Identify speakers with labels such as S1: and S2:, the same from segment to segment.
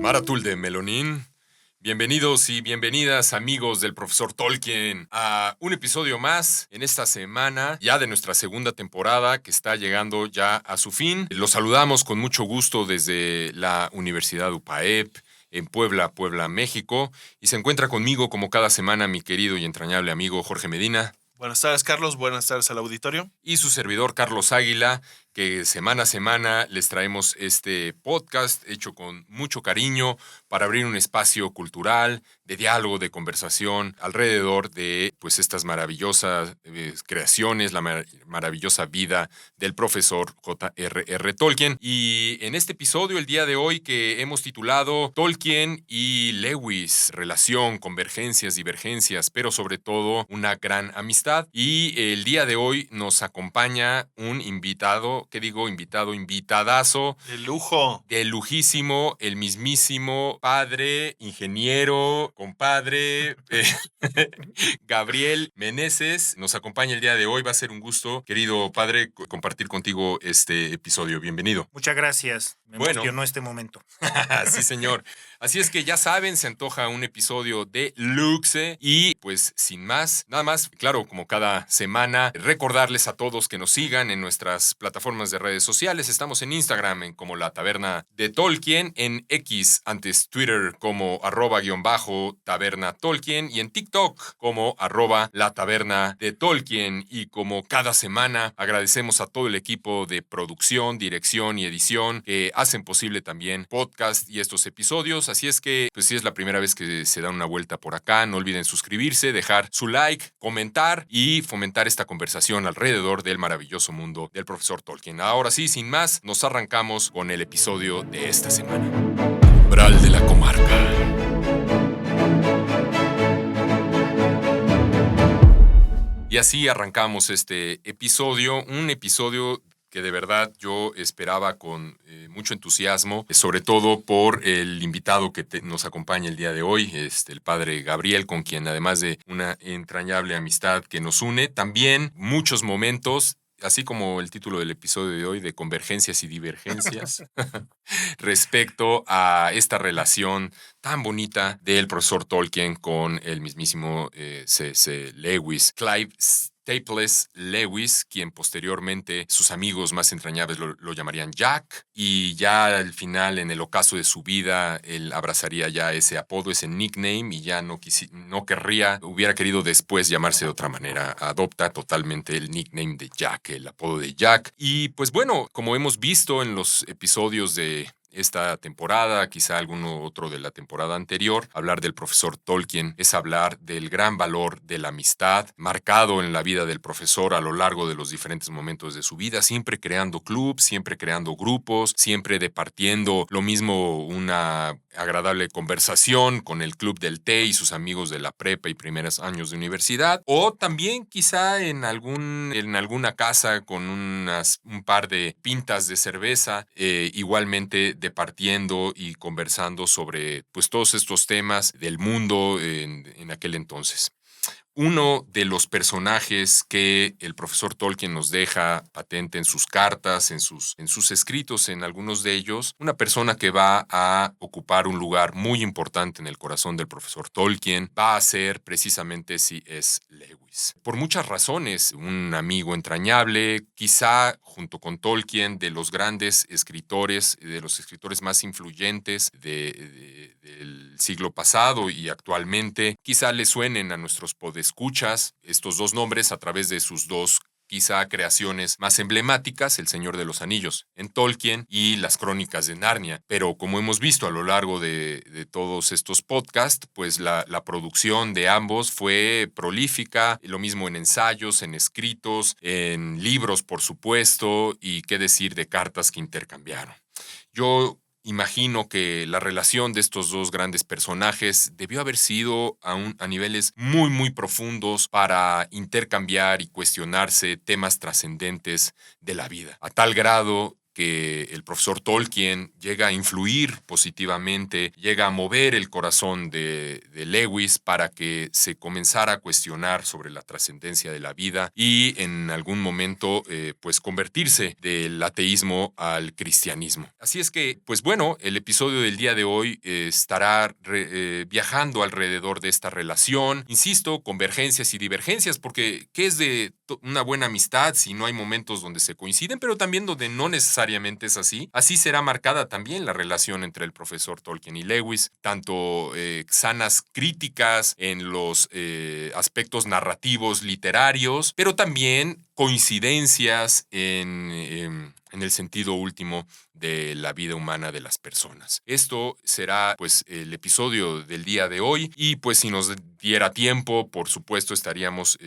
S1: Maratul de Melonín. Bienvenidos y bienvenidas, amigos del profesor Tolkien, a un episodio más en esta semana, ya de nuestra segunda temporada, que está llegando ya a su fin. Los saludamos con mucho gusto desde la Universidad UPAEP, en Puebla, México, y se encuentra conmigo, como cada semana, mi querido y entrañable amigo Jorge Medina.
S2: Buenas tardes, Carlos. Buenas tardes al auditorio.
S1: Y su servidor, Carlos Águila, que semana a semana les traemos este podcast hecho con mucho cariño para abrir un espacio cultural, de diálogo, de conversación alrededor de pues estas maravillosas creaciones, la maravillosa vida del profesor J.R.R. Tolkien. Y en este episodio, el día de hoy, que hemos titulado Tolkien y Lewis, relación, convergencias, divergencias, pero sobre todo una gran amistad. Y el día de hoy nos acompaña un invitado, ¿qué digo? Invitadazo.
S2: De lujo.
S1: De lujísimo, el mismísimo padre, ingeniero, compadre, Gabriel Meneses. Nos acompaña el día de hoy. Va a ser un gusto, querido padre, compartir contigo este episodio. Bienvenido.
S3: Muchas gracias. Me emocionó este momento.
S1: Sí, señor. Así es que ya saben, se antoja un episodio de Luxe y pues sin más, nada más, claro, como cada semana, recordarles a todos que nos sigan en nuestras plataformas de redes sociales. Estamos en Instagram como La Taberna de Tolkien, en X, antes Twitter como @_Taberna Tolkien y en TikTok como @La Taberna de Tolkien. Y como cada semana, agradecemos a todo el equipo de producción, dirección y edición que hacen posible también podcast y estos episodios. Así es que, pues si es la primera vez que se dan una vuelta por acá, no olviden suscribirse, dejar su like, comentar y fomentar esta conversación alrededor del maravilloso mundo del profesor Tolkien. Ahora sí, sin más, nos arrancamos con el episodio de esta semana. Umbral de la comarca. Y así arrancamos este episodio, un episodio que de verdad yo esperaba con mucho entusiasmo, sobre todo por el invitado que nos acompaña el día de hoy, el padre Gabriel, con quien además de una entrañable amistad que nos une, también muchos momentos, así como el título del episodio de hoy, de convergencias y divergencias, respecto a esta relación tan bonita del profesor Tolkien con el mismísimo C.S. Lewis, Clive Staples Lewis, quien posteriormente sus amigos más entrañables lo llamarían Jack, y ya al final, en el ocaso de su vida, él abrazaría ya ese apodo, ese nickname, y ya no querría, hubiera querido después llamarse de otra manera. Adopta totalmente el nickname de Jack, el apodo de Jack. Y pues bueno, como hemos visto en los episodios de esta temporada, quizá alguno otro de la temporada anterior, hablar del profesor Tolkien es hablar del gran valor de la amistad, marcado en la vida del profesor a lo largo de los diferentes momentos de su vida, siempre creando clubs, siempre creando grupos, siempre departiendo lo mismo, una agradable conversación con el club del té y sus amigos de la prepa y primeros años de universidad, o también quizá en alguna casa con un par de pintas de cerveza, igualmente departiendo y conversando sobre pues todos estos temas del mundo en aquel entonces. Uno de los personajes que el profesor Tolkien nos deja patente en sus cartas, en sus escritos, en algunos de ellos, una persona que va a ocupar un lugar muy importante en el corazón del profesor Tolkien, va a ser precisamente C.S. Lewis. Por muchas razones, un amigo entrañable, quizá junto con Tolkien, de los grandes escritores, de los escritores más influyentes del siglo pasado y actualmente, quizá le suenen a nuestros podescuchas estos dos nombres a través de sus dos quizá creaciones más emblemáticas, El Señor de los Anillos en Tolkien y Las Crónicas de Narnia. Pero como hemos visto a lo largo de todos estos podcasts, pues la producción de ambos fue prolífica, lo mismo en ensayos, en escritos, en libros, por supuesto, y qué decir de cartas que intercambiaron. Yo imagino que la relación de estos dos grandes personajes debió haber sido a niveles muy, muy profundos para intercambiar y cuestionarse temas trascendentes de la vida. A tal grado que el profesor Tolkien llega a influir positivamente, llega a mover el corazón de Lewis para que se comenzara a cuestionar sobre la trascendencia de la vida y en algún momento pues convertirse del ateísmo al cristianismo. Así es que, pues bueno, el episodio del día de hoy estará viajando alrededor de esta relación. Insisto, convergencias y divergencias, porque ¿qué es de una buena amistad si no hay momentos donde se coinciden, pero también donde no necesariamente es así? Así será marcada también la relación entre el profesor Tolkien y Lewis, tanto sanas críticas en los aspectos narrativos literarios, pero también coincidencias en el sentido último de la vida humana de las personas. Esto será pues el episodio del día de hoy y pues si nos diera tiempo, por supuesto estaríamos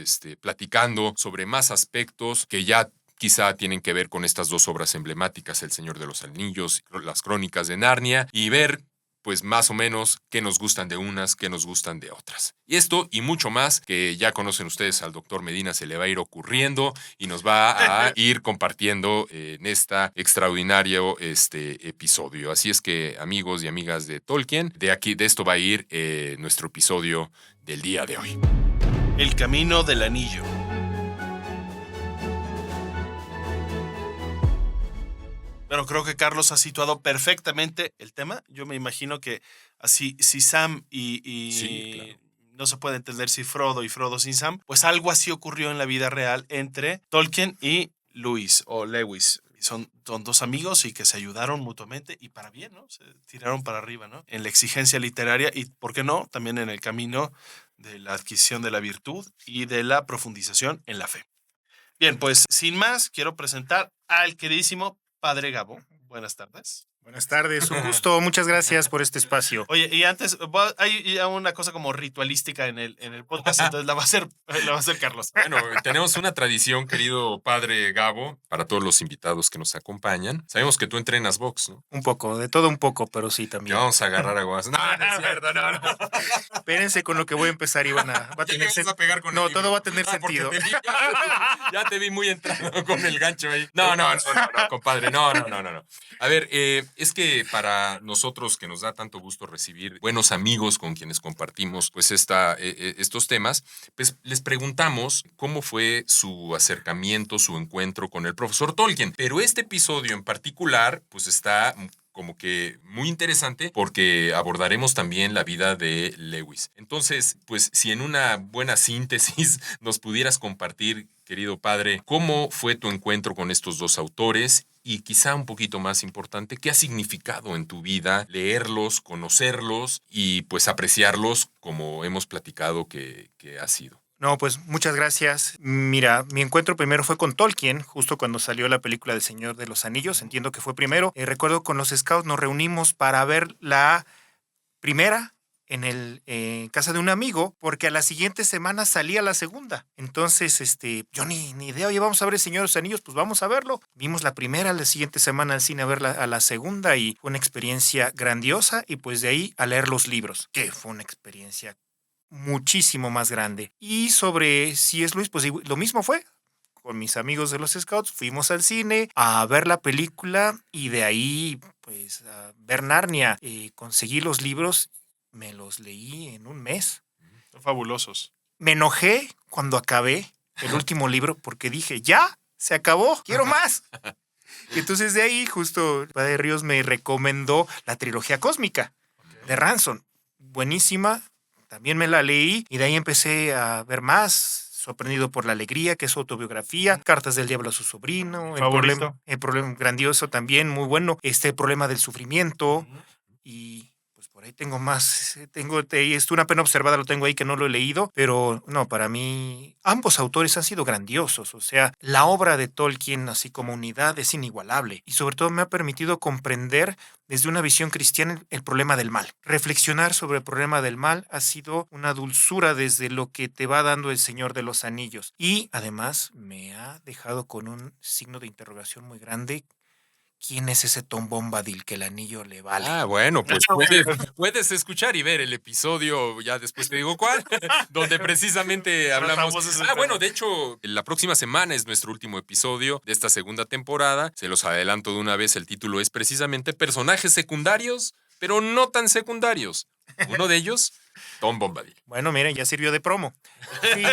S1: platicando sobre más aspectos que ya quizá tienen que ver con estas dos obras emblemáticas, El Señor de los Anillos, las Crónicas de Narnia, y ver pues más o menos qué nos gustan de unas, qué nos gustan de otras. Y esto y mucho más que ya conocen ustedes al doctor Medina se le va a ir ocurriendo y nos va a ir compartiendo en esta extraordinario episodio. Así es que amigos y amigas de Tolkien, de esto va a ir nuestro episodio del día de hoy.
S2: El camino del anillo. Bueno, creo que Carlos ha situado perfectamente el tema. Yo me imagino que así, si Sam
S1: Sí, claro.
S2: no se puede entender si Frodo y Frodo sin Sam, pues algo así ocurrió en la vida real entre Tolkien y Lewis o Lewis. Son dos amigos y que se ayudaron mutuamente y para bien, ¿no? Se tiraron para arriba, ¿no? En la exigencia literaria y, ¿por qué no? También en el camino de la adquisición de la virtud y de la profundización en la fe. Bien, pues sin más, quiero presentar al queridísimo Padre Gabo. Buenas tardes.
S3: Buenas tardes, un gusto. Muchas gracias por este espacio.
S2: Oye, y antes, hay ya una cosa como ritualística en el podcast, entonces la va a hacer Carlos.
S1: Bueno, tenemos una tradición, querido padre Gabo, para todos los invitados que nos acompañan. Sabemos que tú entrenas box, ¿no?
S3: Un poco, de todo un poco, pero sí
S1: Te
S3: también.
S1: vamos a agarrar a guas. No, no es cierto, no.
S3: Espérense con lo que voy a empezar y va a tener
S1: a pegar con
S3: No,
S1: el libro.
S3: todo va a tener
S1: Porque
S3: sentido.
S1: ya te vi muy entrado con el gancho ahí. No, compadre, no. A ver, es que para nosotros que nos da tanto gusto recibir buenos amigos con quienes compartimos pues estos temas, pues les preguntamos cómo fue su acercamiento, su encuentro con el profesor Tolkien. Pero este episodio en particular pues está como que muy interesante porque abordaremos también la vida de Lewis. Entonces, pues si en una buena síntesis nos pudieras compartir, querido padre, cómo fue tu encuentro con estos dos autores y quizá un poquito más importante, ¿qué ha significado en tu vida leerlos, conocerlos y pues apreciarlos como hemos platicado que ha sido?
S3: No, pues muchas gracias. Mira, mi encuentro primero fue con Tolkien, justo cuando salió la película del Señor de los Anillos. Entiendo que fue primero. Recuerdo con los scouts nos reunimos para ver la primera en casa de un amigo, porque a la siguiente semana salía la segunda. Entonces, yo ni idea, oye, vamos a ver el Señor de los Anillos, pues vamos a verlo. Vimos la primera, la siguiente semana al cine a ver a la segunda y fue una experiencia grandiosa y pues de ahí a leer los libros, que fue una experiencia muchísimo más grande. Y sobre si es Luis, pues lo mismo fue. Con mis amigos de los Scouts fuimos al cine a ver la película y de ahí pues a ver Narnia. Conseguí los libros, me los leí en un mes.
S2: Son fabulosos.
S3: Me enojé cuando acabé el último libro porque dije, ya, se acabó, quiero más. Y entonces de ahí justo el padre Ríos me recomendó la trilogía cósmica de Ransom. Buenísima. También me la leí y de ahí empecé a ver más, Sorprendido por la Alegría, que es su autobiografía, Cartas del Diablo a su sobrino, el problema grandioso también, muy bueno, el problema del sufrimiento y pues por ahí tengo más, es una pena observada, lo tengo ahí que no lo he leído, pero no, para mí ambos autores han sido grandiosos, o sea, la obra de Tolkien así como unidad es inigualable y sobre todo me ha permitido comprender desde una visión cristiana el problema del mal. Reflexionar sobre el problema del mal ha sido una dulzura desde lo que te va dando el Señor de los Anillos. Y además me ha dejado con un signo de interrogación muy grande ¿quién es ese Tom Bombadil que el anillo le vale?
S1: Ah, bueno, pues puedes escuchar y ver el episodio, ya después te digo cuál, donde precisamente hablamos.
S2: Tratamos ese
S1: Ah, bueno,
S2: tema.
S1: de hecho, la próxima semana es nuestro último episodio de esta segunda temporada. Se los adelanto de una vez, el título es precisamente Personajes secundarios, pero no tan secundarios. Uno de ellos, Tom Bombadil.
S3: Bueno, miren, ya sirvió de promo. Sí.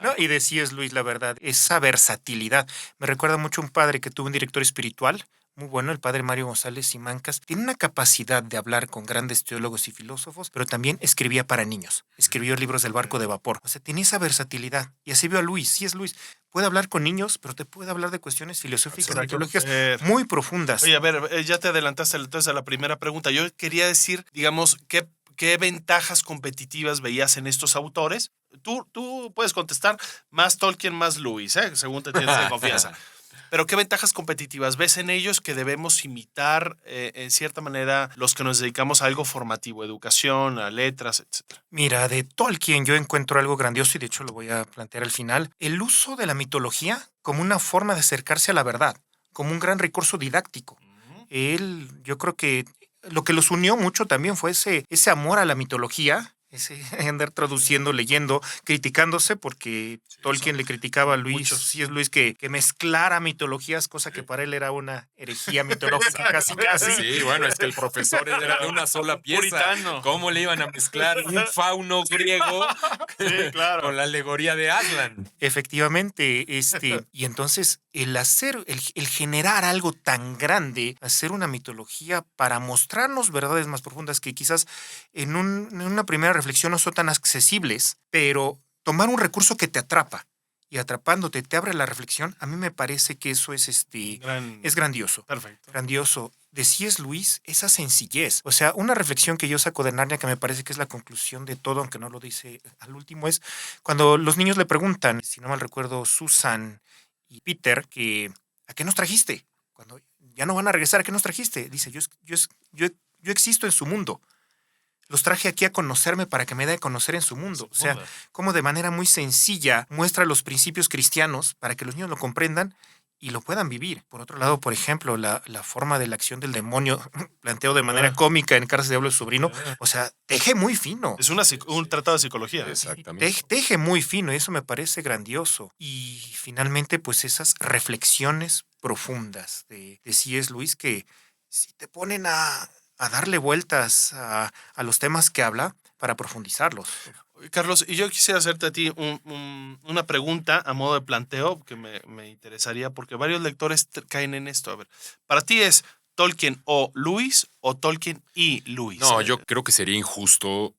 S3: No, y de C.S. Lewis, la verdad, esa versatilidad. Me recuerda mucho a un padre que tuvo un director espiritual muy bueno, el padre Mario González Simancas. Tiene una capacidad de hablar con grandes teólogos y filósofos, pero también escribía para niños. Escribió libros del barco de vapor. O sea, tiene esa versatilidad. Y así vio a Luis. C.S. Lewis puede hablar con niños, pero te puede hablar de cuestiones filosóficas y teológicas muy profundas.
S2: Oye, a ver, ya te adelantaste entonces a la primera pregunta. Yo quería decir, digamos, ¿qué ventajas competitivas veías en estos autores? Tú puedes contestar más Tolkien, más Lewis, según te tienes de confianza. Pero ¿qué ventajas competitivas ves en ellos que debemos imitar en cierta manera los que nos dedicamos a algo formativo, educación, a letras, etcétera?
S3: Mira, de Tolkien yo encuentro algo grandioso y de hecho lo voy a plantear al final. El uso de la mitología como una forma de acercarse a la verdad, como un gran recurso didáctico. Él, yo creo que lo que los unió mucho también fue ese amor a la mitología, ese andar traduciendo, leyendo, criticándose, porque Tolkien le criticaba a Luis,
S2: muchos.
S3: sí es Luis, que mezclara mitologías, cosa que para él era una herejía mitológica, casi casi.
S1: Sí, bueno, es que el profesor era de una sola pieza.
S2: Puritano.
S1: ¿Cómo le iban a mezclar un fauno griego
S2: Sí, claro.
S1: con la alegoría de Aslan?
S3: Efectivamente, y entonces el generar algo tan grande, hacer una mitología para mostrarnos verdades más profundas que quizás en una primera reflexión no son tan accesibles, pero tomar un recurso que te atrapa y atrapándote te abre la reflexión, a mí me parece que eso es es grandioso.
S2: Perfecto.
S3: Grandioso. De C.S. Lewis, esa sencillez. O sea, una reflexión que yo saco de Narnia, que me parece que es la conclusión de todo, aunque no lo dice al último, es cuando los niños le preguntan, si no mal recuerdo, Susan y Peter, que ¿a qué nos trajiste? Cuando ya no van a regresar, ¿a qué nos trajiste? Dice, yo existo en su mundo. Los traje aquí a conocerme para que me dé a conocer en su mundo. O sea, como de manera muy sencilla muestra los principios cristianos para que los niños lo comprendan y lo puedan vivir. Por otro lado, por ejemplo, la forma de la acción del demonio, planteado de manera cómica en Cartas de Diablo y Sobrino, o sea, teje muy fino.
S2: Es un tratado de psicología.
S1: Exactamente.
S3: Teje muy fino, y eso me parece grandioso. Y finalmente, pues esas reflexiones profundas de C.S. Lewis que si te ponen a darle vueltas a los temas que habla para profundizarlos.
S2: Carlos, y yo quisiera hacerte a ti una pregunta a modo de planteo que me interesaría porque varios lectores caen en esto. A ver, para ti es Tolkien o Lewis o Tolkien y Lewis.
S1: No, yo creo que sería injusto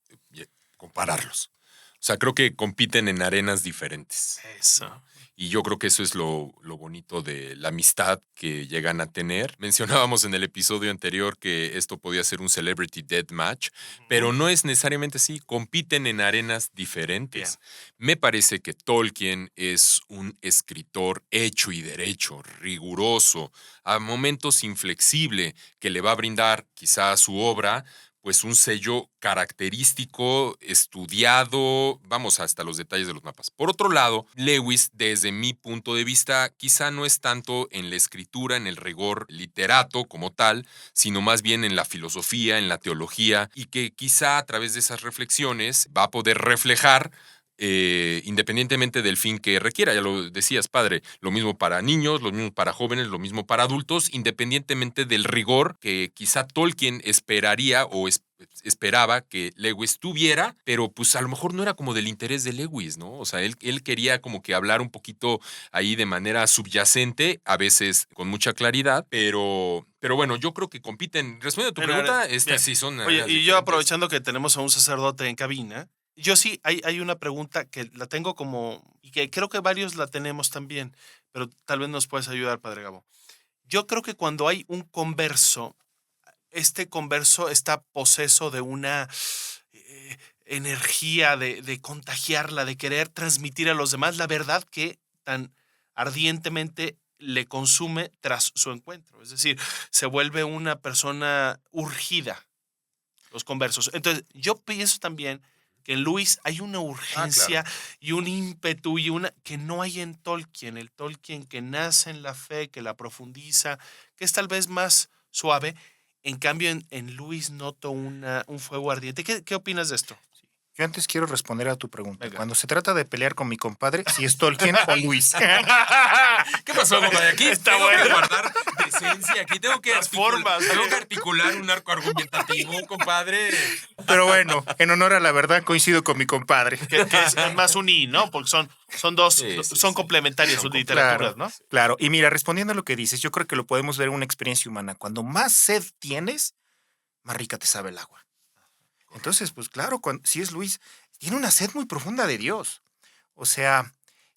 S1: compararlos. O sea, creo que compiten en arenas diferentes.
S2: Eso.
S1: Y yo creo que eso es lo bonito de la amistad que llegan a tener. Mencionábamos en el episodio anterior que esto podía ser un Celebrity Deathmatch, pero no es necesariamente así. Compiten en arenas diferentes. Me parece que Tolkien es un escritor hecho y derecho, riguroso, a momentos inflexible, que le va a brindar quizá a su obra pues un sello característico, estudiado, vamos hasta los detalles de los mapas. Por otro lado, Lewis, desde mi punto de vista, quizá no es tanto en la escritura, en el rigor literato como tal, sino más bien en la filosofía, en la teología, y que quizá a través de esas reflexiones va a poder reflejar independientemente del fin que requiera. Ya lo decías, padre, lo mismo para niños, lo mismo para jóvenes, lo mismo para adultos, independientemente del rigor que quizá Tolkien esperaría o esperaba que Lewis tuviera, pero pues a lo mejor no era como del interés de Lewis, ¿no? O sea, él quería como que hablar un poquito ahí de manera subyacente, a veces con mucha claridad, pero bueno, yo creo que compiten. Respondiendo a tu pregunta, estas sí son...
S2: Oye, y yo aprovechando que tenemos a un sacerdote en cabina, yo sí, hay una pregunta que la tengo como, y que creo que varios la tenemos también, pero tal vez nos puedes ayudar, Padre Gabo. Yo creo que cuando hay un converso, este converso está poseso de una energía de contagiarla, de querer transmitir a los demás la verdad que tan ardientemente le consume tras su encuentro. Es decir, se vuelve una persona urgida, los conversos. Entonces, yo pienso también que en Lewis hay una urgencia
S1: claro.
S2: y un ímpetu y una que no hay en Tolkien. El Tolkien que nace en la fe, que la profundiza, que es tal vez más suave. En cambio, en Lewis noto un fuego ardiente. ¿Qué opinas de esto?
S3: Yo antes quiero responder a tu pregunta.
S2: Venga.
S3: Cuando se trata de pelear con mi compadre, si es Tolkien o Luis.
S1: ¿Qué pasó, compadre? Aquí
S2: Está
S1: tengo que
S2: bueno.
S1: guardar decencia. Aquí tengo que,
S2: Las formas,
S1: tengo
S2: ¿eh?
S1: que articular un arco argumentativo, compadre.
S3: Pero bueno, en honor a la verdad, coincido con mi compadre.
S2: Que es más un I, ¿no? Porque son dos,
S1: Sí,
S2: son
S1: sí.
S2: complementarias
S1: Son
S2: sus literaturas,
S3: Claro,
S2: ¿no?
S3: claro. Y mira, respondiendo a lo que dices, yo creo que lo podemos ver en una experiencia humana. Cuando más sed tienes, más rica te sabe el agua. Entonces, pues claro, si es Luis, tiene una sed muy profunda de Dios. O sea,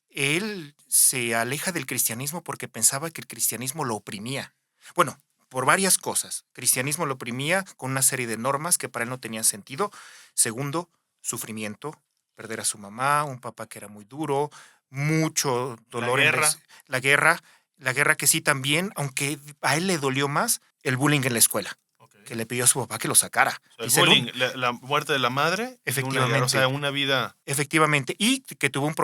S3: él se aleja del cristianismo porque pensaba que el cristianismo lo oprimía. Bueno, por varias cosas. Cristianismo lo oprimía con una serie de normas que para él no tenían sentido. Segundo, sufrimiento, perder a su mamá, un papá que era muy duro, mucho dolor
S2: guerra.
S3: la guerra que sí también, aunque a él le dolió más el bullying en la escuela,
S2: Ok.
S3: que le pidió a su papá que lo sacara.
S2: El
S3: Dice,
S2: bullying, la muerte de la madre. y una guerra, o sea, una vida.
S3: Efectivamente, y que tuvo un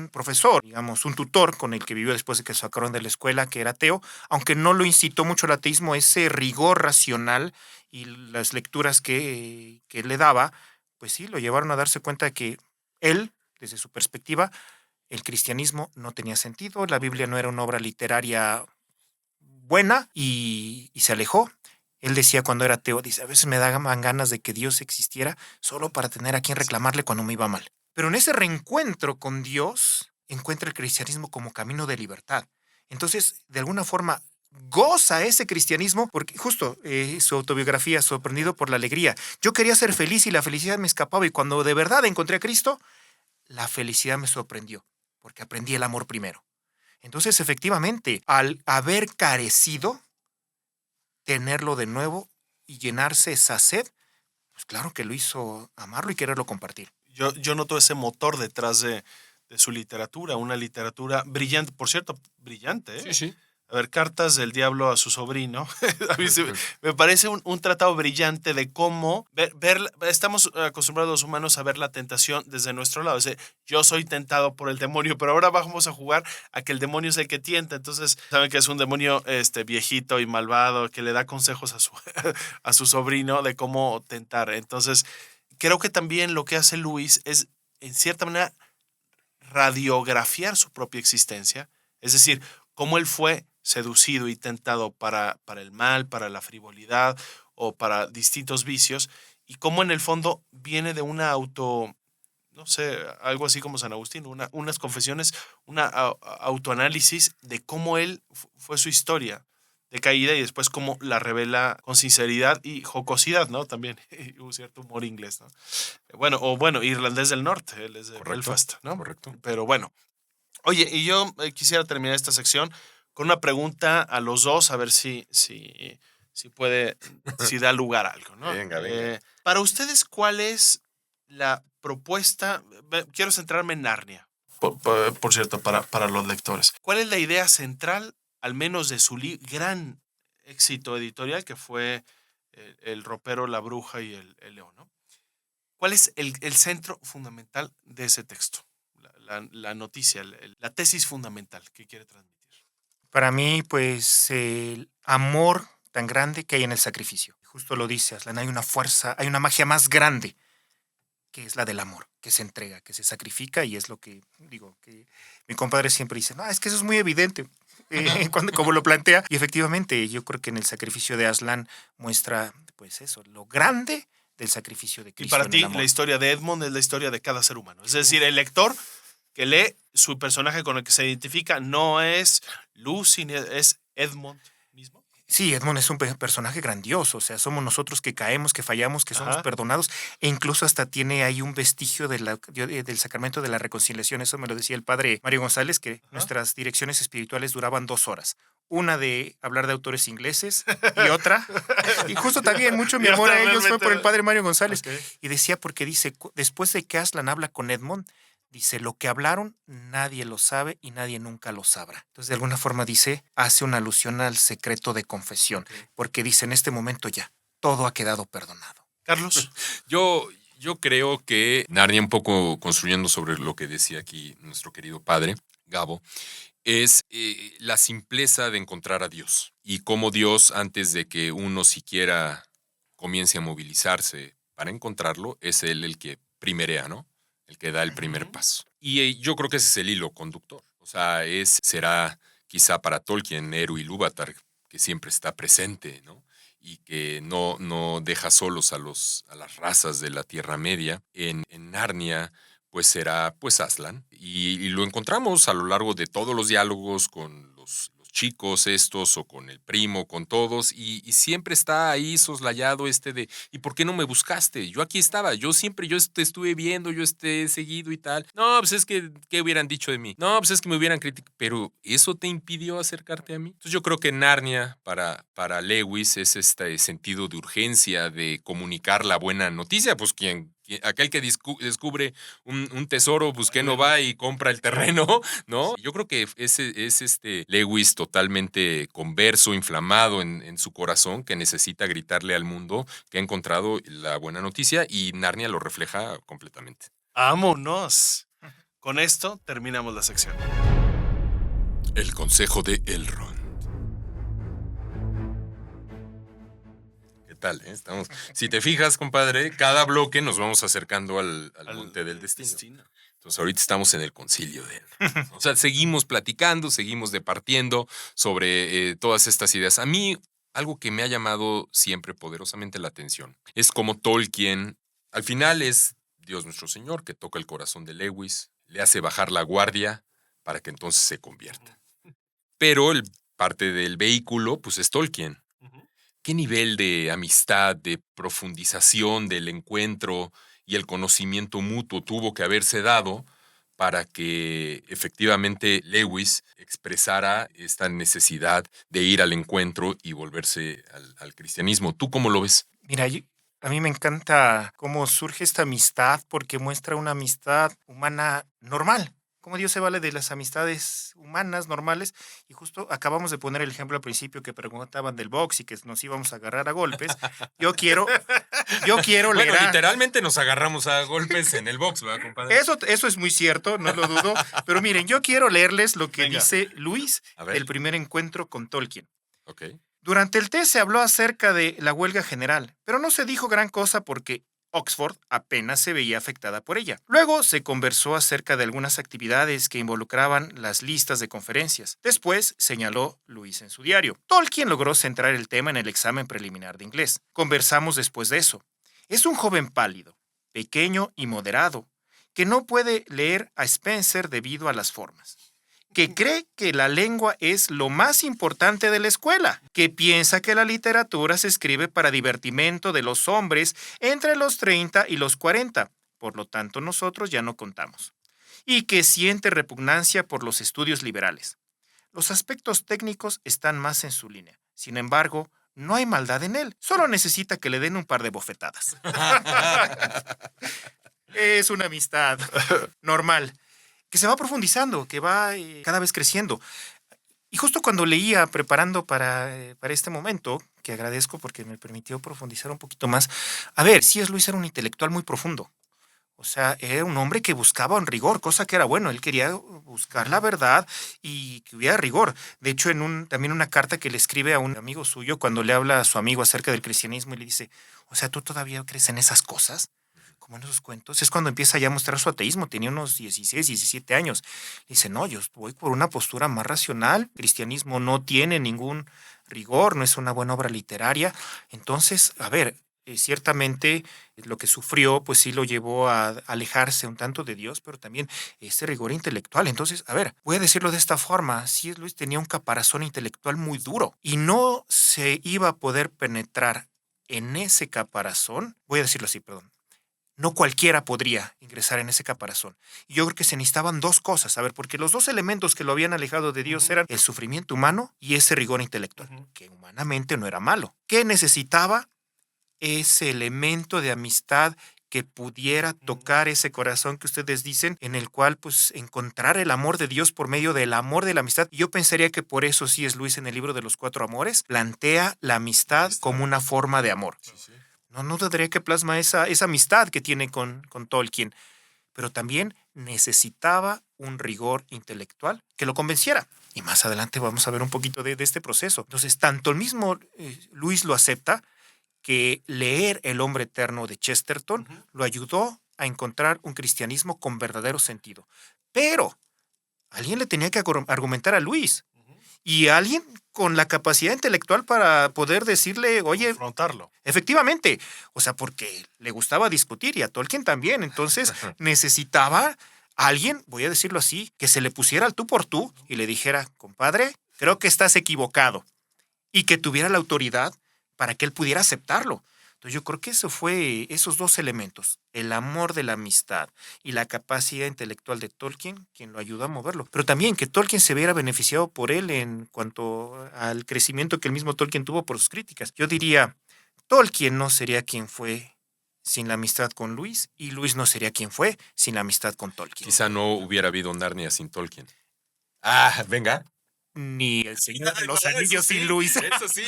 S3: profesor, digamos, un tutor con el que vivió después de que lo sacaron de la escuela, que era ateo, aunque no lo incitó mucho al ateísmo, ese rigor racional y las lecturas que le daba, pues sí, lo llevaron a darse cuenta de que él, desde su perspectiva, el cristianismo no tenía sentido, la Biblia no era una obra literaria buena y se alejó. Él decía cuando era ateo, dice, a veces me daban ganas de que Dios existiera solo para tener a quien reclamarle cuando me iba mal. Pero en ese reencuentro con Dios, encuentra el cristianismo como camino de libertad. Entonces, de alguna forma, goza ese cristianismo, porque justo su autobiografía, sorprendido por la alegría. Yo quería ser feliz y la felicidad me escapaba, y cuando de verdad encontré a Cristo, la felicidad me sorprendió, porque aprendí el amor primero. Entonces, efectivamente, al haber carecido, tenerlo de nuevo y llenarse esa sed, pues claro que lo hizo amarlo y quererlo compartir.
S2: Yo noto ese motor detrás de su literatura, una literatura brillante, por cierto, brillante, ¿eh?
S1: Sí, sí.
S2: A ver, Cartas del Diablo a su sobrino. A mí me parece un tratado brillante de cómo estamos acostumbrados los humanos a ver la tentación desde nuestro lado. Es decir, yo soy tentado por el demonio, pero ahora vamos a jugar a que el demonio es el que tienta. Entonces, saben que es un demonio viejito y malvado que le da consejos a su sobrino de cómo tentar. Entonces, creo que también lo que hace Luis es, en cierta manera, radiografiar su propia existencia. Es decir, cómo él fue seducido y tentado para el mal, para la frivolidad o para distintos vicios, y cómo en el fondo viene de una no sé, algo así como San Agustín, unas confesiones, autoanálisis de cómo él fue su historia de caída y después cómo la revela con sinceridad y jocosidad, ¿no? También, y un cierto humor inglés, ¿no? Bueno, irlandés del norte, él es de
S1: Correcto,
S2: Belfast, ¿no?
S1: correcto.
S2: Pero bueno. Oye, y yo quisiera terminar esta sección con una pregunta a los dos, a ver si puede, si da lugar a algo, ¿no?
S1: Venga, venga.
S2: Para ustedes, ¿cuál es la propuesta? Quiero centrarme en Narnia, por cierto, para los lectores. ¿Cuál es la idea central, al menos de su gran éxito editorial, que fue El ropero, la bruja y el león, ¿no? ¿Cuál es el centro fundamental de ese texto? La noticia, la tesis fundamental que quiere transmitir.
S3: Para mí, pues, el amor tan grande que hay en el sacrificio. Justo lo dice Aslan, hay una fuerza, hay una magia más grande, que es la del amor, que se entrega, que se sacrifica, y es lo que digo, que mi compadre siempre dice, no, es que eso es muy evidente, como lo plantea. Y efectivamente, yo creo que en el sacrificio de Aslan muestra, pues eso, lo grande del sacrificio de
S2: Y
S3: Cristo.
S2: para
S3: en
S2: ti,
S3: el amor.
S2: la historia de Edmund es la historia de cada ser humano. Es decir, el lector que lee su personaje con el que se identifica no es Lucy, es Edmund mismo.
S3: Sí, Edmund es un personaje grandioso, o sea, somos nosotros que caemos, que fallamos, que somos
S2: Ajá.
S3: perdonados, e incluso hasta tiene ahí un vestigio del sacramento de la reconciliación. Eso me lo decía el padre Mario González, que nuestras direcciones espirituales duraban 2 horas. Una de hablar de autores ingleses y otra, y justo también mucho mi
S2: Y
S3: amor
S2: otra
S3: a ellos fue por el
S2: realmente-
S3: padre Mario González.
S2: Ok.
S3: Y decía, porque dice, después de que Aslan habla con Edmund, dice, lo que hablaron nadie lo sabe y nadie nunca lo sabrá. Entonces, de alguna forma dice, hace una alusión al secreto de confesión, porque dice, en este momento ya, todo ha quedado perdonado.
S2: Carlos.
S1: Yo Yo creo que Narnia, un poco construyendo sobre lo que decía aquí nuestro querido padre, Gabo, es la simpleza de encontrar a Dios y cómo Dios, antes de que uno siquiera comience a movilizarse para encontrarlo, es Él el que primerea, ¿no? El que da el primer
S2: Ujú.
S1: paso. Y yo creo que ese es el hilo conductor. O sea, será quizá para Tolkien, Eru Ilúvatar, que siempre está presente, ¿no? Y que no deja solos a las razas de la Tierra Media. En Narnia, pues será pues Aslan. Y lo encontramos a lo largo de todos los diálogos con los chicos estos o con el primo, con todos, y siempre está ahí soslayado ¿y por qué no me buscaste? Yo aquí estaba, yo te estuve viendo, yo te he seguido y tal. No, pues es que, ¿qué hubieran dicho de mí? No, pues es que me hubieran criticado, pero ¿eso te impidió acercarte a mí? Entonces yo creo que Narnia para Lewis es este sentido de urgencia, de comunicar la buena noticia, pues aquel que descubre un tesoro, pues que no va y compra el terreno, ¿no? Yo creo que es este Lewis totalmente converso, inflamado en su corazón, que necesita gritarle al mundo que ha encontrado la buena noticia, y Narnia lo refleja completamente.
S2: ¡Vámonos! Con esto terminamos la sección.
S1: El consejo de Elrond. ¿Qué tal? Si te fijas, compadre, cada bloque nos vamos acercando al monte del destino. Entonces ahorita estamos en el concilio de Elrond. O sea, seguimos platicando, seguimos departiendo sobre todas estas ideas. A mí, algo que me ha llamado siempre poderosamente la atención es como Tolkien, al final es Dios nuestro Señor, que toca el corazón de Lewis, le hace bajar la guardia para que entonces se convierta. Pero parte del vehículo, pues es Tolkien. ¿Qué nivel de amistad, de profundización del encuentro y el conocimiento mutuo tuvo que haberse dado para que efectivamente Lewis expresara esta necesidad de ir al encuentro y volverse al cristianismo? ¿Tú cómo lo ves?
S3: Mira, a mí me encanta cómo surge esta amistad porque muestra una amistad humana normal. Cómo Dios se vale de las amistades humanas normales. Y justo acabamos de poner el ejemplo al principio que preguntaban del box y que nos íbamos a agarrar a golpes. Yo quiero
S1: Bueno,
S3: leer
S1: literalmente nos agarramos a golpes en el box, ¿verdad, compadre?
S3: Eso es muy cierto, no lo dudo. Pero miren, yo quiero leerles lo que
S2: Venga.
S3: dice Luis
S1: A ver.
S3: del primer encuentro con Tolkien.
S1: Ok.
S3: Durante el té se habló acerca de la huelga general, pero no se dijo gran cosa porque Oxford apenas se veía afectada por ella. Luego se conversó acerca de algunas actividades que involucraban las listas de conferencias. Después, señaló Luis en su diario, Tolkien logró centrar el tema en el examen preliminar de inglés. Conversamos después de eso. Es un joven pálido, pequeño y moderado, que no puede leer a Spencer debido a las formas, que cree que la lengua es lo más importante de la escuela, que piensa que la literatura se escribe para divertimento de los hombres entre los 30 y los 40, por lo tanto nosotros ya no contamos, y que siente repugnancia por los estudios liberales. Los aspectos técnicos están más en su línea. Sin embargo, no hay maldad en él, solo necesita que le den un par de bofetadas. Es una amistad normal, que se va profundizando, que va cada vez creciendo. Y justo cuando leía, preparando para este momento, que agradezco porque me permitió profundizar un poquito más, a ver, C.S. Lewis era un intelectual muy profundo. O sea, era un hombre que buscaba un rigor, cosa que era bueno. Él quería buscar la verdad y que hubiera rigor. De hecho, también una carta que le escribe a un amigo suyo cuando le habla a su amigo acerca del cristianismo y le dice, o sea, ¿tú todavía crees en esas cosas? Como en esos cuentos, es cuando empieza ya a mostrar su ateísmo. Tenía unos 16, 17 años. Dice, no, yo voy por una postura más racional. El cristianismo no tiene ningún rigor, no es una buena obra literaria. Entonces, a ver, ciertamente lo que sufrió, pues sí lo llevó a alejarse un tanto de Dios, pero también ese rigor intelectual. Entonces, a ver, voy a decirlo de esta forma, C.S. Lewis tenía un caparazón intelectual muy duro y no se iba a poder penetrar en ese caparazón, voy a decirlo así, perdón, no cualquiera podría ingresar en ese caparazón. Y yo creo que se necesitaban dos cosas, a ver, porque los dos elementos que lo habían alejado de Dios eran el sufrimiento humano y ese rigor intelectual, que humanamente no era malo. ¿Qué necesitaba? Ese elemento de amistad que pudiera tocar ese corazón que ustedes dicen, en el cual pues encontrar el amor de Dios por medio del amor de la amistad. Y yo pensaría que por eso C.S. Lewis en el libro de los 4 amores plantea la amistad como una forma de amor.
S1: Sí, sí.
S3: No dudaría que plasma esa amistad que tiene con Tolkien, pero también necesitaba un rigor intelectual que lo convenciera. Y más adelante vamos a ver un poquito de este proceso. Entonces, tanto el mismo Luis lo acepta, que leer El hombre eterno de Chesterton lo ayudó a encontrar un cristianismo con verdadero sentido. Pero alguien le tenía que argumentar a Luis, y alguien con la capacidad intelectual para poder decirle, oye,
S2: Confrontarlo.
S3: efectivamente, o sea, porque le gustaba discutir y a Tolkien también, entonces necesitaba alguien, voy a decirlo así, que se le pusiera al tú por tú y le dijera, compadre, creo que estás equivocado, y que tuviera la autoridad para que él pudiera aceptarlo. Entonces yo creo que eso fue esos dos elementos, el amor de la amistad y la capacidad intelectual de Tolkien, quien lo ayudó a moverlo. Pero también que Tolkien se viera beneficiado por él en cuanto al crecimiento que el mismo Tolkien tuvo por sus críticas. Yo diría, Tolkien no sería quien fue sin la amistad con Luis, y Luis no sería quien fue sin la amistad con Tolkien.
S1: Quizá no hubiera habido Narnia sin Tolkien. Venga.
S3: Ni El Señor de los
S1: Eso
S3: Anillos
S1: sí,
S3: sin Luis.
S1: Eso sí.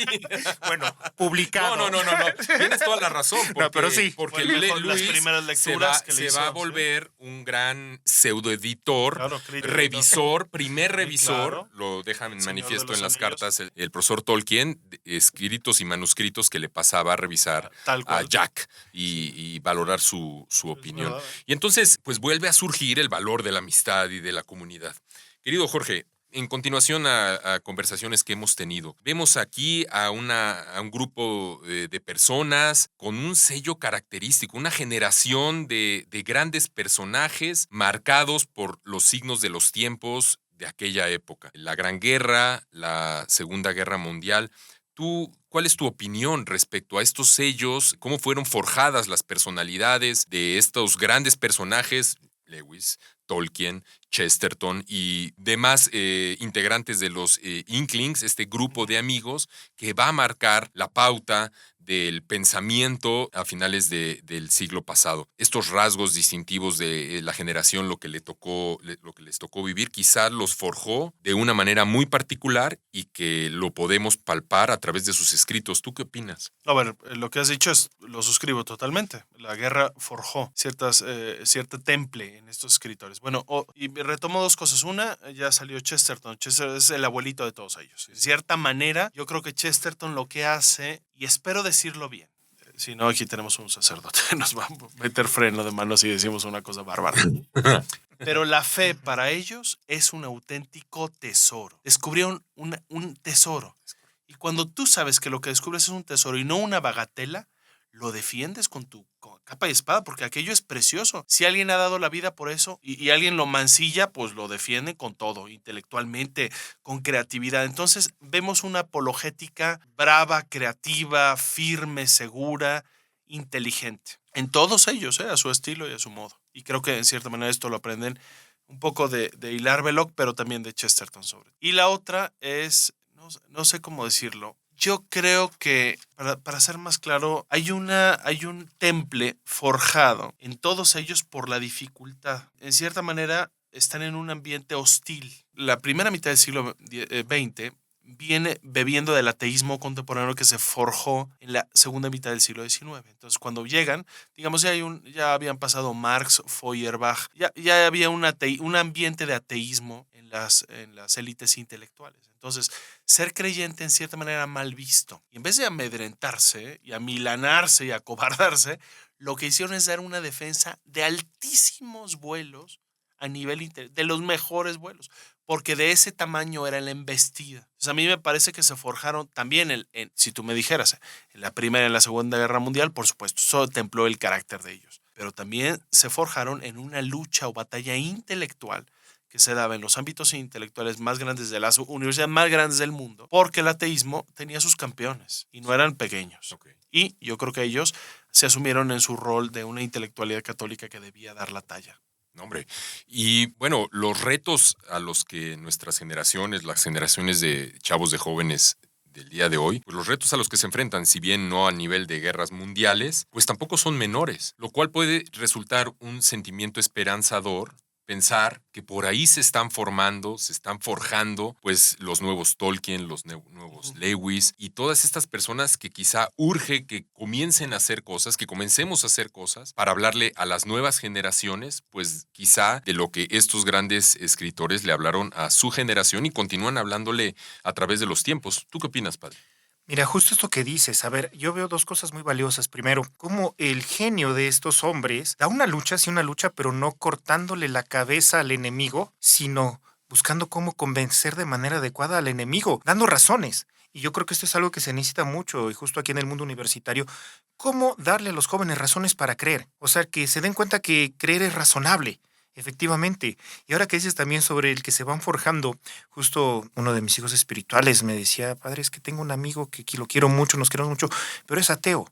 S3: Bueno, publicado.
S1: No. Tienes toda la razón. Porque,
S3: No, pero sí.
S1: Porque
S2: Fue mejor las
S1: Luis
S2: primeras lecturas que le
S1: se
S2: hizo,
S1: va a
S2: ¿sí?
S1: volver un gran pseudoeditor,
S2: Claro, crítico.
S1: revisor, primer revisor.
S2: claro.
S1: Lo dejan en
S2: El Señor
S1: manifiesto
S2: de
S1: en
S2: los
S1: las
S2: Anillos.
S1: cartas el profesor Tolkien, escritos y manuscritos que le pasaba a revisar
S2: Tal
S1: a
S2: cual.
S1: Jack y valorar su opinión.
S2: verdad.
S1: Y entonces, pues vuelve a surgir el valor de la amistad y de la comunidad. Querido Jorge, en continuación a conversaciones que hemos tenido, vemos aquí a un grupo de personas con un sello característico, una generación de grandes personajes marcados por los signos de los tiempos de aquella época. La Gran Guerra, la Segunda Guerra Mundial. ¿Cuál es tu opinión respecto a estos sellos? ¿Cómo fueron forjadas las personalidades de estos grandes personajes? Lewis, Tolkien, Chesterton y demás integrantes de los Inklings, este grupo de amigos que va a marcar la pauta del pensamiento a finales del siglo pasado. Estos rasgos distintivos de la generación, lo que les tocó vivir, quizás los forjó de una manera muy particular y que lo podemos palpar a través de sus escritos. ¿Tú qué opinas?
S2: A ver, lo que has dicho lo suscribo totalmente. La guerra forjó cierto temple en estos escritores. Bueno, y retomo dos cosas. Una, ya salió Chesterton. Chesterton es el abuelito de todos ellos. De cierta manera, yo creo que Chesterton lo que hace, y espero decirlo bien, si no, aquí tenemos un sacerdote, nos va a meter freno de mano si decimos una cosa bárbara. Pero la fe para ellos es un auténtico tesoro. Descubrieron un tesoro. Y cuando tú sabes que lo que descubres es un tesoro y no una bagatela, lo defiendes con capa y espada, porque aquello es precioso. Si alguien ha dado la vida por eso y alguien lo mancilla, pues lo defiende con todo, intelectualmente, con creatividad. Entonces vemos una apologética brava, creativa, firme, segura, inteligente. En todos ellos, a su estilo y a su modo. Y creo que en cierta manera esto lo aprenden un poco de Hilaire Belloc, pero también de Chesterton sobre. Y la otra es, no sé cómo decirlo. Yo creo que, para ser más claro, hay un temple forjado en todos ellos por la dificultad. En cierta manera, están en un ambiente hostil. La primera mitad del siglo XX viene bebiendo del ateísmo contemporáneo que se forjó en la segunda mitad del siglo XIX. Entonces, cuando llegan, digamos, ya habían pasado Marx, Feuerbach, ya había un ambiente de ateísmo en las élites intelectuales. Entonces, ser creyente en cierta manera era mal visto. Y en vez de amedrentarse y amilanarse y acobardarse, lo que hicieron es dar una defensa de altísimos vuelos a nivel de los mejores vuelos, porque de ese tamaño era la embestida. Entonces, a mí me parece que se forjaron también, si tú me dijeras, en la Primera y en la Segunda Guerra Mundial, por supuesto, eso templó el carácter de ellos, pero también se forjaron en una lucha o batalla intelectual que se daba en los ámbitos intelectuales más grandes de las universidades más grandes del mundo, porque el ateísmo tenía sus campeones y no eran pequeños.
S1: Okay.
S2: Y yo creo que ellos se asumieron en su rol de una intelectualidad católica que debía dar la talla.
S1: No, hombre. Y bueno, los retos a los que nuestras generaciones, las generaciones de chavos de jóvenes del día de hoy, pues los retos a los que se enfrentan, si bien no a nivel de guerras mundiales, pues tampoco son menores, lo cual puede resultar un sentimiento esperanzador pensar que por ahí se están formando, se están forjando, pues los nuevos Tolkien, los nuevos Lewis y todas estas personas que quizá urge que comiencen a hacer cosas, que comencemos a hacer cosas para hablarle a las nuevas generaciones, pues quizá de lo que estos grandes escritores le hablaron a su generación y continúan hablándole a través de los tiempos. ¿Tú qué opinas, padre?
S3: Mira, justo esto que dices, a ver, yo veo dos cosas muy valiosas. Primero, cómo el genio de estos hombres da una lucha, sí una lucha, pero no cortándole la cabeza al enemigo, sino buscando cómo convencer de manera adecuada al enemigo, dando razones. Y yo creo que esto es algo que se necesita mucho, y justo aquí en el mundo universitario, cómo darle a los jóvenes razones para creer. O sea, que se den cuenta que creer es razonable. Efectivamente. Y ahora que dices también sobre el que se van forjando, justo uno de mis hijos espirituales me decía, padre, es que tengo un amigo que lo quiero mucho, nos queremos mucho, pero es ateo.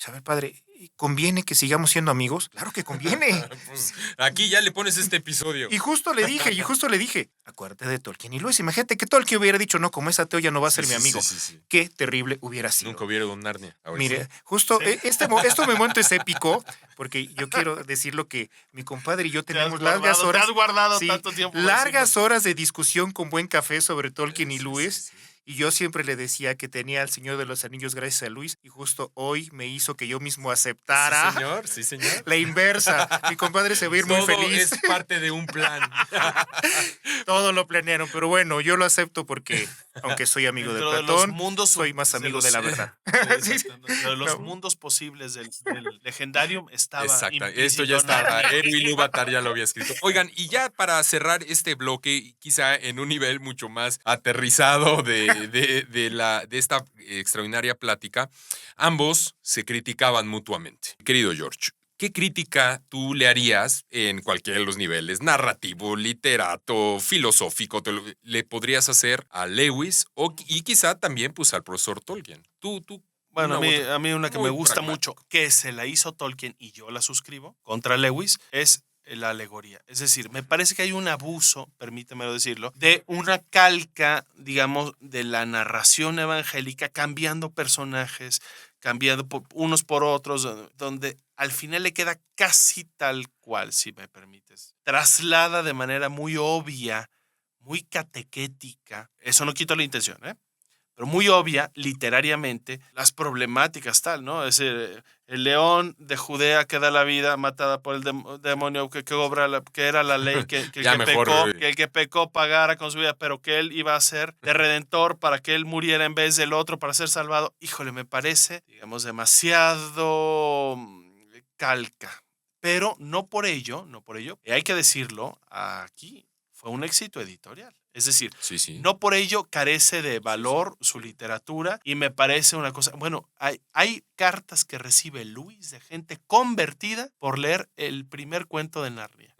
S3: Y, a ver, padre, ¿conviene que sigamos siendo amigos? Claro que conviene.
S1: Pues, aquí ya le pones este episodio.
S3: Y justo le dije, acuérdate de Tolkien y Lewis. Imagínate que Tolkien hubiera dicho, no, como es ateo ya no va a ser mi amigo.
S1: Sí.
S3: Qué terrible hubiera sido.
S1: Nunca hubiera un Narnia. Ahora
S3: Mire,
S1: sí.
S3: justo este momento es épico, porque yo quiero decir lo que mi compadre y yo tenemos largas horas.
S2: Te has guardado
S3: Sí,
S2: tanto tiempo. para
S3: largas
S2: decirlo.
S3: horas de discusión con buen café sobre Tolkien y
S1: Sí,
S3: Lewis.
S1: sí.
S3: Y yo siempre le decía que tenía al Señor de los Anillos gracias a Luis. Y justo hoy me hizo que yo mismo aceptara
S1: Sí, señor.
S3: la inversa. Mi compadre se va a ir muy
S1: Todo
S3: feliz.
S1: es parte de un plan.
S3: Todo lo planearon. Pero bueno, yo lo acepto porque, aunque soy amigo de
S2: Dentro de los
S3: Platón,
S2: mundos
S3: soy más amigo de la verdad.
S2: Sí,
S3: Sí,
S2: exacto. Dentro de los
S3: no.
S2: mundos posibles del legendario estaba.
S1: Exacto.
S2: implícito
S1: Esto ya estaba.
S2: Narnia.
S1: Erwin Lúvatar ya lo había escrito. Oigan, y ya para cerrar este bloque, quizá en un nivel mucho más aterrizado de esta extraordinaria plática, ambos se criticaban mutuamente. Querido George, ¿qué crítica tú le harías en cualquiera de los niveles, narrativo, literato, filosófico, le podrías hacer a Lewis y quizá también pues al profesor Tolkien? Tú
S2: Bueno,
S1: una u otra.
S2: a mí una que
S1: Muy
S2: me gusta
S1: pragmático.
S2: mucho, que se la hizo Tolkien y yo la suscribo, contra Lewis, es la alegoría. Es decir, me parece que hay un abuso, permítemelo decirlo, de una calca, digamos, de la narración evangélica, cambiando personajes, cambiando unos por otros, donde al final le queda casi tal cual, si me permites. Traslada de manera muy obvia, muy catequética. Eso no quito la intención, ¿eh? Pero muy obvia, literariamente, las problemáticas tal, ¿no? Es el león de Judea que da la vida matada por el demonio que que era la ley, que
S1: Ya mejor,
S2: que el que pecó pagara con su vida, pero que él iba a ser de redentor para que él muriera en vez del otro para ser salvado. Híjole, me parece, digamos, demasiado calca. Pero no por ello, y hay que decirlo, aquí fue un éxito editorial. Es decir,
S1: Sí.
S2: no por ello carece de valor su literatura y me parece una cosa, bueno, hay cartas que recibe Luis de gente convertida por leer el primer cuento de Narnia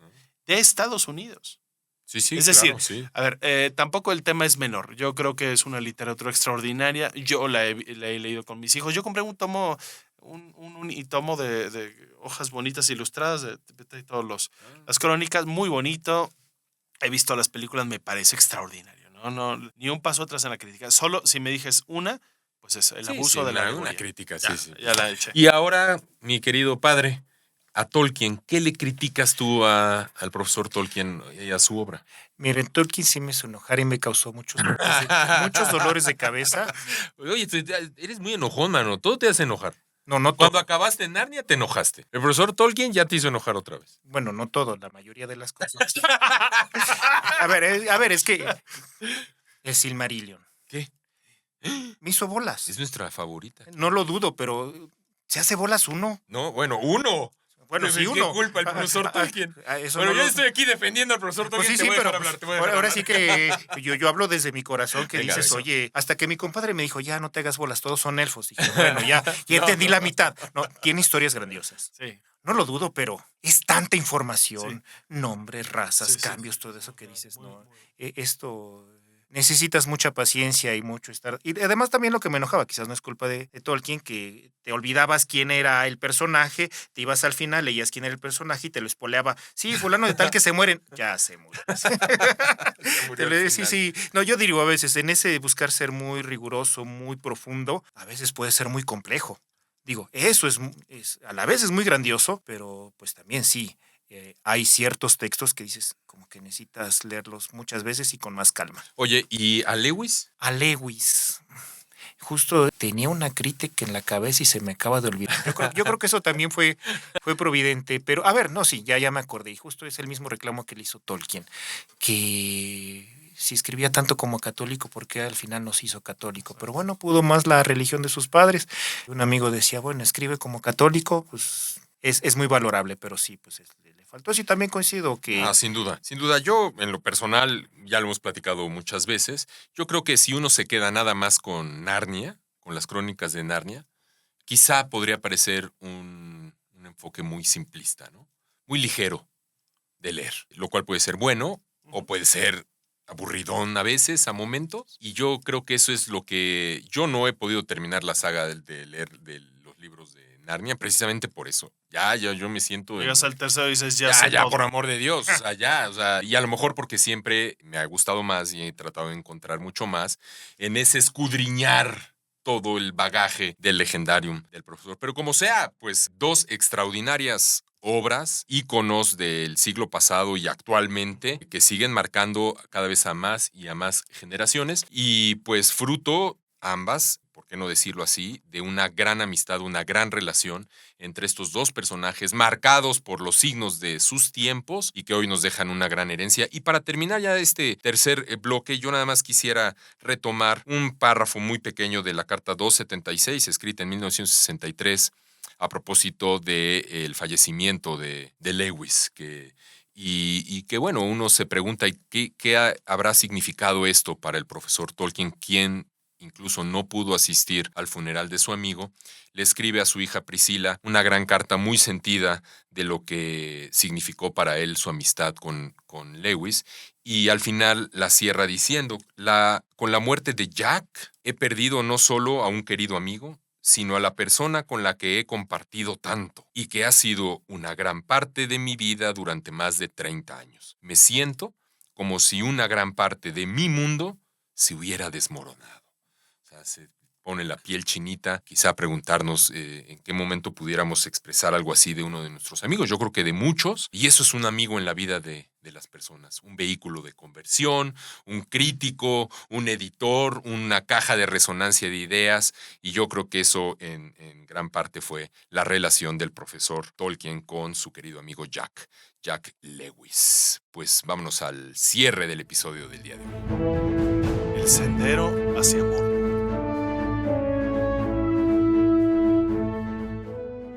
S2: de Estados Unidos.
S1: Sí,
S2: Es decir,
S1: claro, sí.
S2: a ver, tampoco el tema es menor. Yo creo que es una literatura extraordinaria. Yo la he leído con mis hijos. Yo compré un tomo, un tomo de hojas bonitas ilustradas de todos las crónicas, muy bonito. He visto las películas, me parece extraordinario. No, ni un paso atrás en la crítica. Solo si me dijes una, pues es el abuso de la
S1: una
S2: alegoría.
S1: crítica,
S2: Ya,
S1: sí.
S2: ya la eché.
S1: Y ahora, mi querido padre, a Tolkien, ¿qué le criticas tú al profesor Tolkien y a su obra?
S3: Miren, Tolkien sí me hizo enojar y me causó muchos dolores de cabeza.
S1: Oye, eres muy enojón, mano. Todo te hace enojar.
S3: No, no
S1: Cuando
S3: todo.
S1: acabaste en Narnia, te enojaste. El profesor Tolkien ya te hizo enojar otra vez.
S3: Bueno, no todo, la mayoría de las cosas. A ver, es que el Silmarillion
S1: ¿Qué?
S3: me hizo bolas.
S1: Es nuestra favorita.
S3: No lo dudo, pero se hace bolas uno.
S1: No, bueno, uno.
S3: Bueno, sí,
S1: ¿Qué
S3: uno.
S1: culpa el profesor Tolkien?
S3: Eso
S1: Bueno,
S3: no
S1: yo
S3: lo-
S1: estoy aquí defendiendo al profesor
S3: Pues
S1: Tolkien.
S3: sí,
S1: te voy a
S3: pero
S1: dejar hablar, te voy a dejar
S3: ahora
S1: hablar.
S3: sí que yo hablo desde mi corazón que
S1: Venga,
S3: dices,
S1: venga.
S3: oye, hasta que mi compadre me dijo, ya no te hagas bolas, todos son elfos. Dije, bueno, ya entendí la mitad. No, tiene historias grandiosas.
S2: Sí.
S3: No lo dudo, pero es tanta información, nombres, razas,
S2: Sí, sí.
S3: cambios, todo eso que dices, no. Esto necesitas mucha paciencia y mucho estar. Y además también lo que me enojaba, quizás no es culpa de Tolkien, que te olvidabas quién era el personaje, te ibas al final, leías quién era el personaje y te lo espoleaba. Sí, fulano de tal que se mueren. Ya se murió.
S1: Murió al
S3: Sí,
S1: final.
S3: sí. No, yo digo a veces, en ese buscar ser muy riguroso, muy profundo, a veces puede ser muy complejo. Digo, eso a la vez es muy grandioso, pero pues también sí, hay ciertos textos que dices, que necesitas leerlos muchas veces y con más calma.
S1: Oye, ¿y a Lewis?
S3: A Lewis. Justo tenía una crítica en la cabeza y se me acaba de olvidar. Yo creo que eso también fue providente, pero a ver, no, sí, ya me acordé. Y justo es el mismo reclamo que le hizo Tolkien, que si escribía tanto como católico, ¿por qué al final nos hizo católico? Pero bueno, pudo más la religión de sus padres. Un amigo decía, bueno, escribe como católico, pues es muy valorable, pero sí, pues le faltó. Sí, también coincido que...
S1: Sin duda. Sin duda, yo en lo personal, ya lo hemos platicado muchas veces, yo creo que si uno se queda nada más con Narnia, con las crónicas de Narnia, quizá podría parecer un enfoque muy simplista, ¿no? Muy ligero de leer, lo cual puede ser bueno o puede ser aburridón a veces, a momentos. Y yo creo que eso es lo que... Yo no he podido terminar la saga de leer de los libros de Narnia precisamente por eso. Ya yo me siento...
S2: Llegas al tercero y dices, ya
S1: Ya,
S2: sé todo.
S1: por amor de Dios, o sea, ya, o sea, y a lo mejor porque siempre me ha gustado más y he tratado de encontrar mucho más en ese escudriñar todo el bagaje del legendarium del profesor. Pero como sea, pues 2 extraordinarias obras, íconos del siglo pasado y actualmente, que siguen marcando cada vez a más y a más generaciones, y pues fruto ambas, ¿por qué no decirlo así?, de una gran amistad, una gran relación entre estos 2 personajes marcados por los signos de sus tiempos y que hoy nos dejan una gran herencia. Y para terminar ya este tercer bloque, yo nada más quisiera retomar un párrafo muy pequeño de la Carta 276, escrita en 1963, a propósito del fallecimiento de Lewis, y que bueno, uno se pregunta ¿qué habrá significado esto para el profesor Tolkien, quien incluso no pudo asistir al funeral de su amigo? Le escribe a su hija Priscila una gran carta muy sentida de lo que significó para él su amistad con Lewis, y al final la cierra diciendo, con la muerte de Jack he perdido no solo a un querido amigo, sino a la persona con la que he compartido tanto y que ha sido una gran parte de mi vida durante más de 30 años. Me siento como si una gran parte de mi mundo se hubiera desmoronado. O sea, se pone la piel chinita, quizá preguntarnos en qué momento pudiéramos expresar algo así de uno de nuestros amigos. Yo creo que de muchos, y eso es un amigo en la vida de las personas, un vehículo de conversión, un crítico, un editor, una caja de resonancia de ideas, y yo creo que eso en gran parte fue la relación del profesor Tolkien con su querido amigo Jack Lewis. Pues vámonos al cierre del episodio del día de hoy.
S2: El sendero hacia Mordor.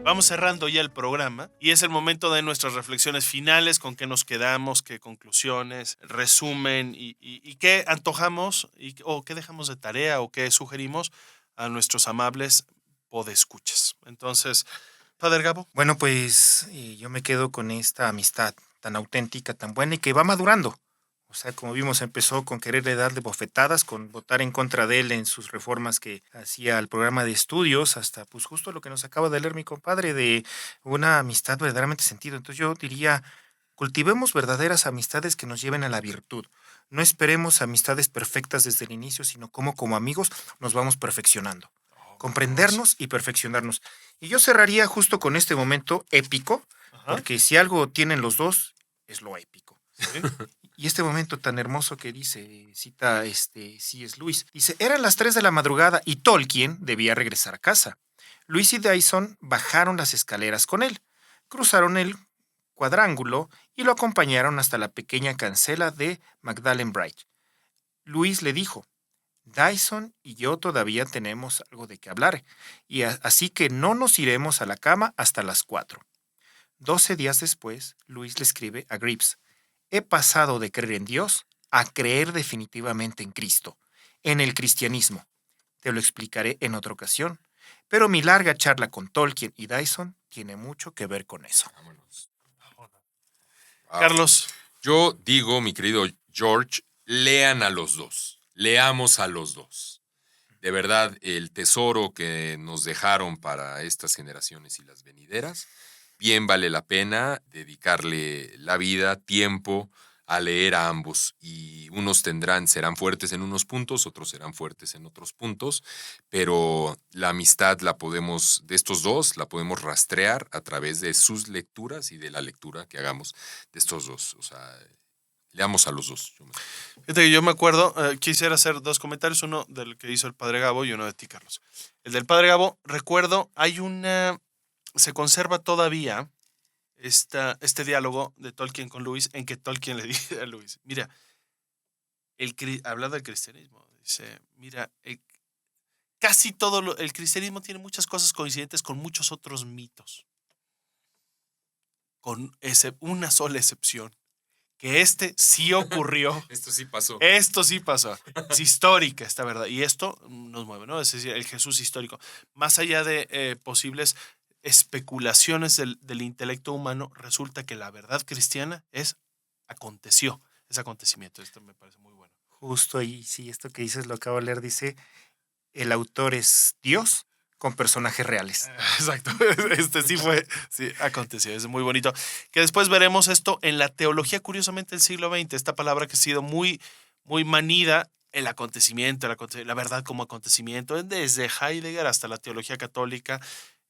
S2: Vamos cerrando ya el programa y es el momento de nuestras reflexiones finales, con qué nos quedamos, qué conclusiones, resumen y qué antojamos o qué dejamos de tarea o qué sugerimos a nuestros amables podescuchas. Entonces, Padre Gabo.
S3: Bueno, pues yo me quedo con esta amistad tan auténtica, tan buena y que va madurando. O sea, como vimos, empezó con quererle darle bofetadas, con votar en contra de él en sus reformas que hacía al programa de estudios, hasta pues justo lo que nos acaba de leer mi compadre, de una amistad verdaderamente sentido. Entonces yo diría, cultivemos verdaderas amistades que nos lleven a la virtud. No esperemos amistades perfectas desde el inicio, sino como amigos nos vamos perfeccionando. Comprendernos y perfeccionarnos. Y yo cerraría justo con este momento épico, porque si algo tienen los dos, es lo épico.
S2: ¿Sí?
S3: Y este momento tan hermoso que cita C.S. Lewis, dice, eran las 3 de la madrugada y Tolkien debía regresar a casa. Lewis y Dyson bajaron las escaleras con él, cruzaron el cuadrángulo y lo acompañaron hasta la pequeña cancela de Magdalen Bright. Lewis le dijo, Dyson y yo todavía tenemos algo de qué hablar, y así que no nos iremos a la cama hasta las 4. 12 días después, Lewis le escribe a Greaves, he pasado de creer en Dios a creer definitivamente en Cristo, en el cristianismo. Te lo explicaré en otra ocasión, pero mi larga charla con Tolkien y Dyson tiene mucho que ver con eso.
S1: Vámonos.
S2: Carlos.
S1: Yo digo, mi querido George, lean a los dos. Leamos a los dos. De verdad, el tesoro que nos dejaron para estas generaciones y las venideras, bien vale la pena dedicarle la vida, tiempo a leer a ambos. Y unos serán fuertes en unos puntos, otros serán fuertes en otros puntos, pero la amistad de estos dos, la podemos rastrear a través de sus lecturas y de la lectura que hagamos de estos dos. O sea, Leamos a los dos.
S2: Fíjate que yo me acuerdo, quisiera hacer dos comentarios, uno del que hizo el padre Gabo y uno de ti, Carlos. El del padre Gabo, recuerdo, se conserva todavía este diálogo de Tolkien con Lewis, en que Tolkien le dice a Lewis, mira, habla del cristianismo, dice, mira, casi todo el cristianismo tiene muchas cosas coincidentes con muchos otros mitos, con una sola excepción, que sí ocurrió.
S1: Esto sí pasó.
S2: Esto sí pasó. Es histórica esta verdad. Y esto nos mueve, ¿no? Es decir, el Jesús histórico. Más allá de posibles especulaciones del intelecto humano, resulta que la verdad cristiana es acontecimiento. Esto me parece muy bueno.
S3: Justo ahí, sí, esto que dices lo acabo de leer, dice, el autor es Dios con personajes reales.
S2: Exacto. Sí, aconteció. Es muy bonito. Que después veremos esto en la teología, curiosamente, del siglo XX. Esta palabra que ha sido muy, muy manida, el acontecimiento, la verdad como acontecimiento, desde Heidegger hasta la teología católica.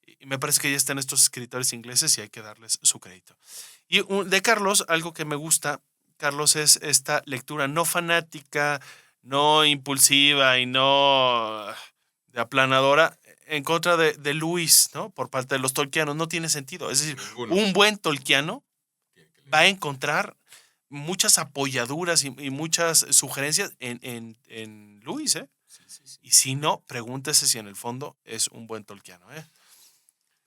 S2: Y me parece que ya están estos escritores ingleses y hay que darles su crédito. Y de Carlos, algo que me gusta, Carlos, es esta lectura no fanática, no impulsiva y no de aplanadora en contra de Lewis, ¿no? Por parte de los tolkianos. No tiene sentido. Es decir, un buen tolkiano va a encontrar muchas apoyaduras y muchas sugerencias en Lewis, ¿eh? Sí. Y si no, pregúntese si en el fondo es un buen tolkiano, ¿eh?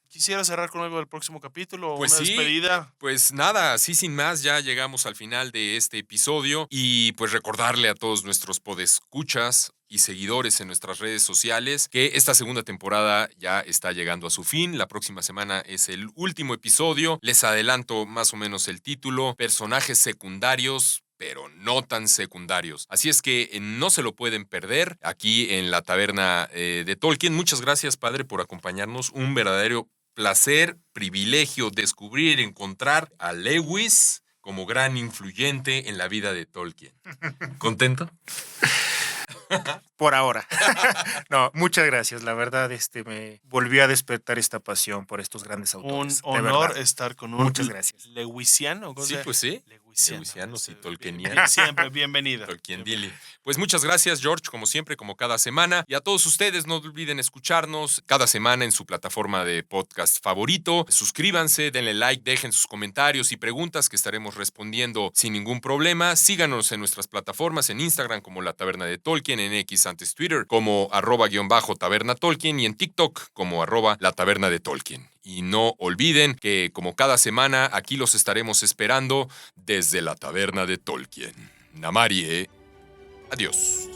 S2: ¿Quisiera cerrar con algo del próximo capítulo o
S1: pues
S2: una
S1: sí,
S2: despedida?
S1: Pues nada, así sin más, ya llegamos al final de este episodio y pues recordarle a todos nuestros podescuchas y seguidores en nuestras redes sociales que esta segunda temporada ya está llegando a su fin. La próxima semana es el último episodio. Les adelanto más o menos el título: personajes secundarios, pero no tan secundarios. Así es que no se lo pueden perder aquí en la taberna de Tolkien. Muchas gracias, padre, por acompañarnos. Un verdadero placer, privilegio descubrir, encontrar a Lewis como gran influyente en la vida de Tolkien. ¿Contento?
S3: Por ahora. No, muchas gracias. La verdad, me volvió a despertar esta pasión por estos grandes autores.
S2: Un honor estar con un
S3: muchas gracias.
S2: lewisiano.
S1: Sí, pues sí.
S2: Lewisianos
S1: y tolkienianos.
S2: Siempre bienvenido.
S1: Tolkien Dilly. Pues muchas gracias, George, como siempre, como cada semana. Y a todos ustedes, no olviden escucharnos cada semana en su plataforma de podcast favorito. Suscríbanse, denle like, dejen sus comentarios y preguntas que estaremos respondiendo sin ningún problema. Síganos en nuestras plataformas, en Instagram como La Taberna de Tolkien, en X antes Twitter como @_taberna Tolkien y en TikTok como @La Taberna de Tolkien. Y no olviden que, como cada semana, aquí los estaremos esperando desde la Taberna de Tolkien. Namarie. Adiós.